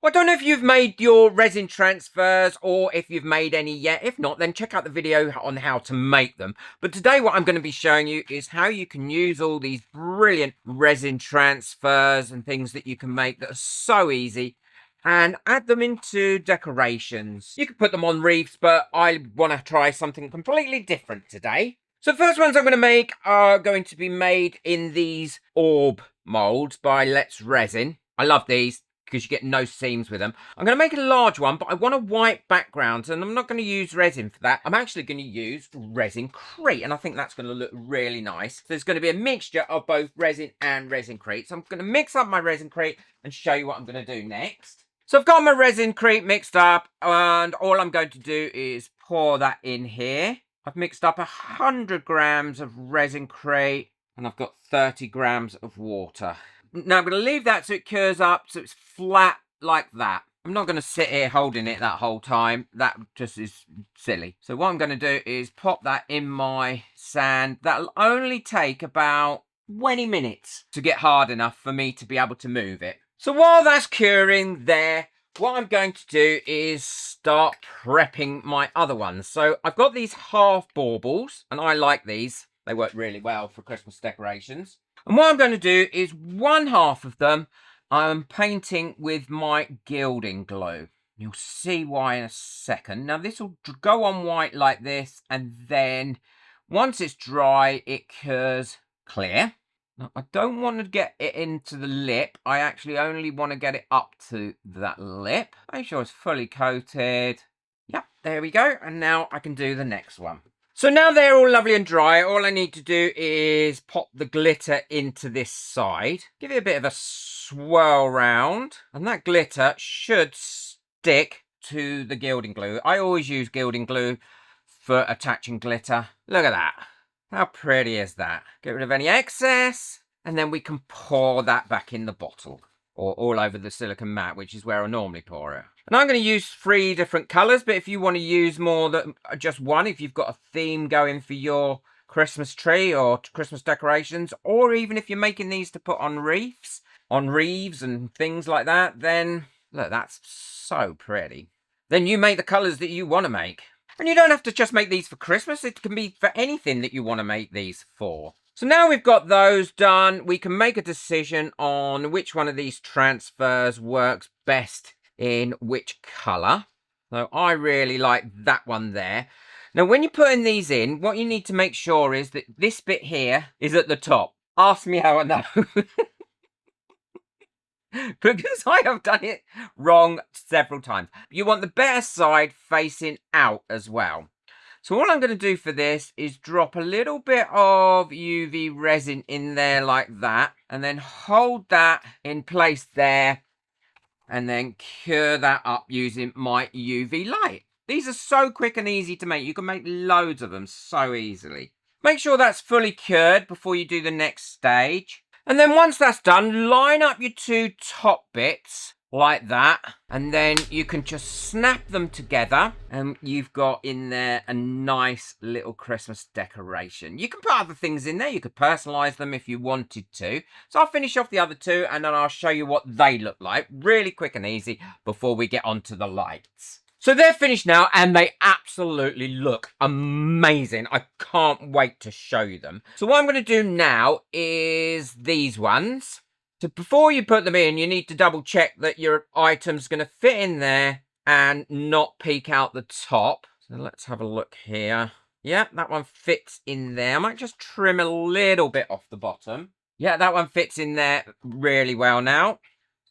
Well, I don't know if you've made your resin transfers or if you've made any yet. If not, then check out the video on how to make them. But today what I'm going to be showing you is how you can use all these brilliant resin transfers and things that you can make that are so easy and add them into decorations. You can put them on wreaths, but I want to try something completely different today. So the first ones I'm going to make are going to be made in these orb molds by Let's Resin. I love these because you get no seams with them. I'm going to make a large one, but I want a white background, and I'm not going to use resin for that. I'm actually going to use resin-crete, and I think that's going to look really nice. So there's going to be a mixture of both resin and resin-crete. So I'm going to mix up my resin-crete and show you what I'm going to do next. So I've got my resin-crete mixed up, and all I'm going to do is pour that in here. I've mixed up 100 grams of resin-crete, and I've got 30 grams of water. Now I'm going to leave that so it cures up, so it's flat like that. I'm not going to sit here holding it that whole time. That just is silly. So what I'm going to do is pop that in my sand. That'll only take about 20 minutes to get hard enough for me to be able to move it. So while that's curing there, what I'm going to do is start prepping my other ones. So I've got these half baubles, and I like these. They work really well for Christmas decorations. And what I'm going to do is one half of them I'm painting with my gilding glue. You'll see why in a second. Now this will go on white like this, and then once it's dry, it cures clear. Now, I don't want to get it into the lip. I actually only want to get it up to that lip. Make sure it's fully coated. Yep, there we go. And now I can do the next one. So now they're all lovely and dry, all I need to do is pop the glitter into this side. Give it a bit of a swirl round, and that glitter should stick to the gilding glue. I always use gilding glue for attaching glitter. Look at that. How pretty is that? Get rid of any excess, and then we can pour that back in the bottle, or all over the silicone mat, which is where I normally pour it. And I'm going to use 3 different colours, but if you want to use more than just one, if you've got a theme going for your Christmas tree or Christmas decorations, or even if you're making these to put on wreaths, and things like that, then look, that's so pretty. Then you make the colours that you want to make. And you don't have to just make these for Christmas. It can be for anything that you want to make these for. So now we've got those done, we can make a decision on which one of these transfers works best in which colour. So I really like that one there. Now when you're putting these in, what you need to make sure is that this bit here is at the top. Ask me how I know. Because I have done it wrong several times. You want the better side facing out as well. So what I'm going to do for this is drop a little bit of UV resin in there like that, and then hold that in place there, and then cure that up using my UV light. These are so quick and easy to make. You can make loads of them so easily. Make sure that's fully cured before you do the next stage. And then once that's done, line up your 2 top bits like that, and then you can just snap them together, and you've got in there a nice little Christmas decoration. You can put other things in there. You could personalize them if you wanted to. So I'll finish off the other 2, and then I'll show you what they look like really quick and easy before we get onto the lights. So they're finished now, and they absolutely look amazing. I can't wait to show you them. So what I'm going to do now is these ones. So before you put them in, you need to double check that your item's going to fit in there and not peek out the top. So let's have a look here. Yeah, that one fits in there. I might just trim a little bit off the bottom. Yeah, that one fits in there really well now.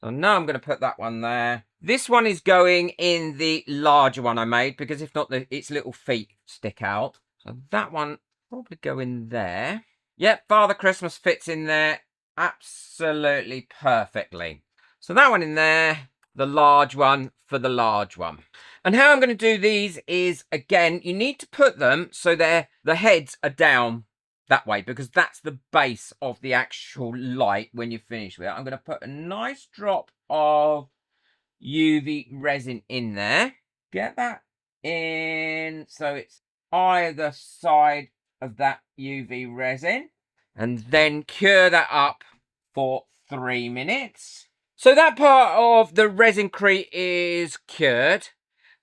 So now I'm going to put that one there. This one is going in the larger one I made, because if not, its little feet stick out. So that one probably go in there. Yep, Father Christmas fits in there absolutely perfectly. So that one in there, the large one for the large one. And how I'm going to do these is, again, you need to put them so the heads are down that way, because that's the base of the actual light when you finish with it. I'm going to put a nice drop of UV resin in there. Get that in so it's either side of that UV resin, and then cure that up for 3 minutes. So that part of the resincrete is cured.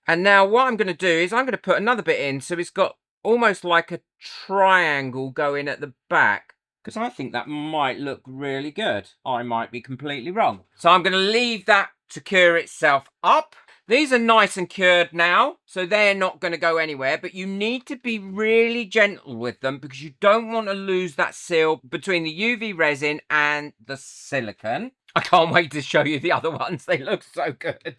And now what I'm going to do is I'm going to put another bit in so it's got almost like a triangle going at the back. Because I think that might look really good. I might be completely wrong. So I'm going to leave that to cure itself up. These are nice and cured now, so they're not going to go anywhere, but you need to be really gentle with them because you don't want to lose that seal between the UV resin and the silicone. I can't wait to show you the other ones. They look so good.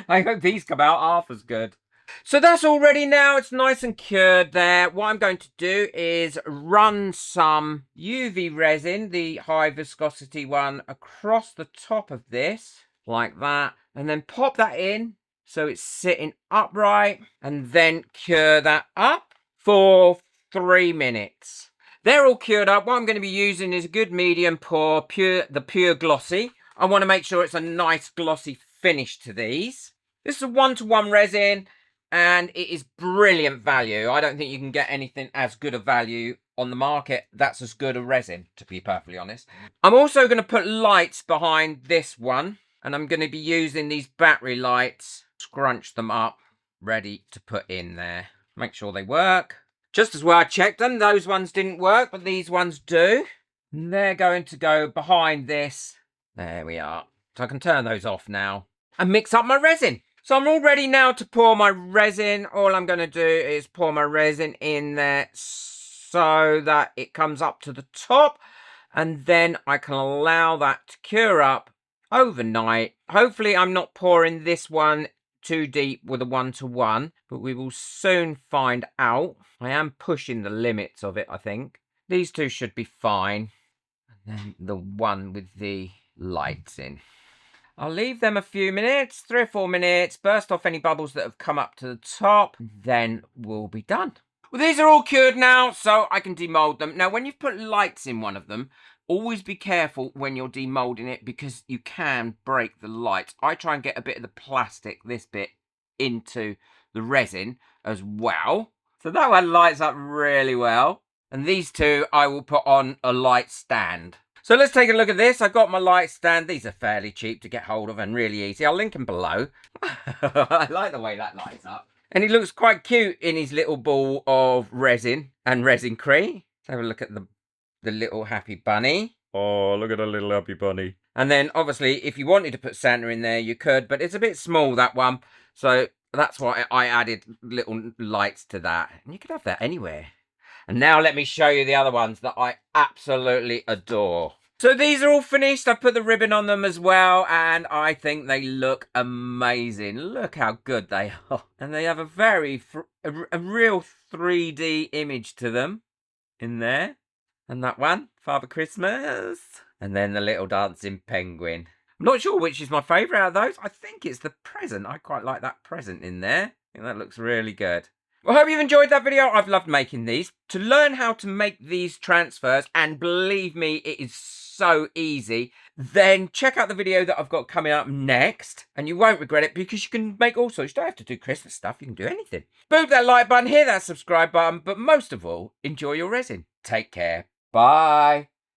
I hope these come out half as good. So that's all ready now. It's nice and cured there. What I'm going to do is run some UV resin, the high viscosity one, across the top of this, like that, and then pop that in so it's sitting upright, and then cure that up for 3 minutes. They're all cured up. What I'm going to be using is a good medium pour, the pure glossy. I want to make sure it's a nice glossy finish to these. This is a 1-to-1 resin, and it is brilliant value. I don't think you can get anything as good a value on the market that's as good a resin, to be perfectly honest. I'm also going to put lights behind this one, and I'm going to be using these battery lights, scrunch them up, ready to put in there. Make sure they work. Just as well I checked them, those ones didn't work, but these ones do. And they're going to go behind this. There we are. So I can turn those off now and mix up my resin. So I'm all ready now to pour my resin. All I'm going to do is pour my resin in there so that it comes up to the top. And then I can allow that to cure up overnight. Hopefully I'm not pouring this one too deep with a 1-to-1, but we will soon find out. I am pushing the limits of it, I think. These two should be fine. And then the one with the lights in. I'll leave them a few minutes, 3 or 4 minutes, burst off any bubbles that have come up to the top, then we'll be done. Well, these are all cured now, so I can demold them. Now, when you've put lights in one of them, always be careful when you're demolding it because you can break the lights. I try and get a bit of the plastic, this bit, into the resin as well. So that one lights up really well. And these two I will put on a light stand. So let's take a look at this. I got my light stand. These are fairly cheap to get hold of and really easy. I'll link them below. I like the way that lights up. And he looks quite cute in his little ball of resin and resincrete. Let's have a look at the little happy bunny. Oh, look at the little happy bunny. And then obviously if you wanted to put Santa in there, you could, but it's a bit small, that one. So that's why I added little lights to that. And you could have that anywhere. And now let me show you the other ones that I absolutely adore. So these are all finished. I put the ribbon on them as well, and I think they look amazing. Look how good they are. And they have a real 3D image to them in there. And that one, Father Christmas. And then the little dancing penguin. I'm not sure which is my favourite out of those. I think it's the present. I quite like that present in there. I think that looks really good. Well, I hope you've enjoyed that video. I've loved making these. To learn how to make these transfers, and believe me, it is so easy, then check out the video that I've got coming up next, and you won't regret it because you can make all sorts. You don't have to do Christmas stuff. You can do anything. Boom that like button, hit that subscribe button, but most of all, enjoy your resin. Take care. Bye.